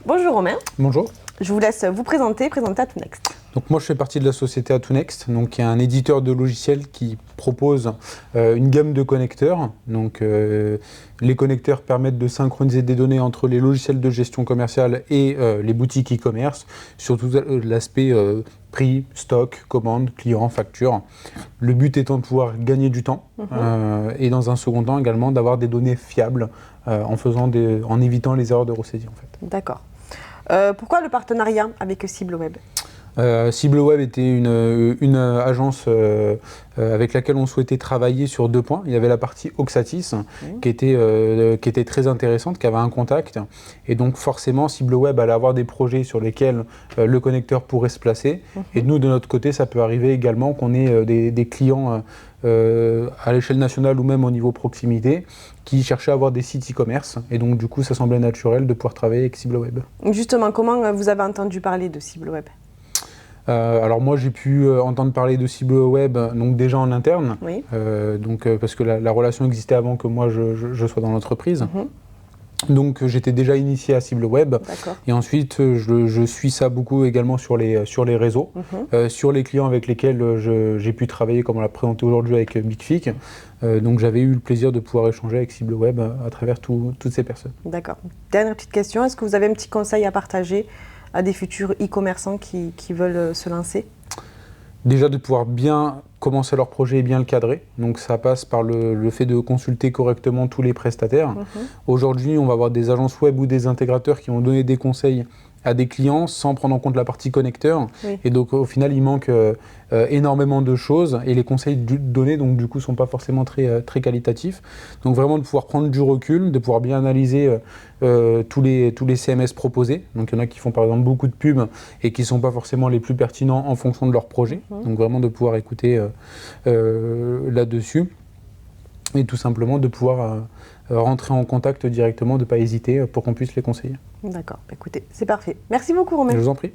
Bonjour Romain, Bonjour. je vous laisse vous présenter Atonext. Donc moi je fais partie de la société Atonext, donc qui est un éditeur de logiciels qui propose une gamme de connecteurs. Donc les connecteurs permettent de synchroniser des données entre les logiciels de gestion commerciale et les boutiques e-commerce, sur tout l'aspect prix, stock, commande, client, facture. Le but étant de pouvoir gagner du temps et dans un second temps également d'avoir des données fiables en évitant les erreurs de ressaisie en fait. D'accord. Pourquoi le partenariat avec CibleWeb? CibleWeb était une agence avec laquelle on souhaitait travailler sur 2 points. Il y avait la partie Oxatis qui était très intéressante, qui avait un contact. Et donc forcément, CibleWeb allait avoir des projets sur lesquels le connecteur pourrait se placer. Et nous, de notre côté, ça peut arriver également qu'on ait des clients à l'échelle nationale ou même au niveau proximité qui cherchaient à avoir des sites e-commerce. Et donc du coup, ça semblait naturel de pouvoir travailler avec CibleWeb. Justement, comment vous avez entendu parler de CibleWeb? Alors moi j'ai pu entendre parler de CibleWeb donc déjà en interne, Oui. Parce que la relation existait avant que moi je sois dans l'entreprise. Donc j'étais déjà initié à CibleWeb et ensuite je suis ça beaucoup également sur les réseaux, sur les clients avec lesquels j'ai pu travailler comme on l'a présenté aujourd'hui avec BigFic. Donc j'avais eu le plaisir de pouvoir échanger avec CibleWeb à travers toutes ces personnes. D'accord. Dernière petite question, est-ce que vous avez un petit conseil à partager à des futurs e-commerçants qui veulent se lancer? Déjà de pouvoir bien commencer leur projet et bien le cadrer. Donc ça passe par le fait de consulter correctement tous les prestataires. Aujourd'hui, on va avoir des agences web ou des intégrateurs qui vont donner des conseils à des clients sans prendre en compte la partie connecteur. Et donc au final, il manque énormément de choses et les conseils donnés donc du coup sont pas forcément très qualitatifs. Donc vraiment de pouvoir prendre du recul, de pouvoir bien analyser tous les CMS proposés. Donc il y en a qui font par exemple beaucoup de pubs et qui sont pas forcément les plus pertinents en fonction de leur projet. Donc vraiment de pouvoir écouter là-dessus et tout simplement de pouvoir rentrer en contact directement, de ne pas hésiter pour qu'on puisse les conseiller. D'accord, écoutez, c'est parfait. Merci beaucoup Romain. Je vous en prie.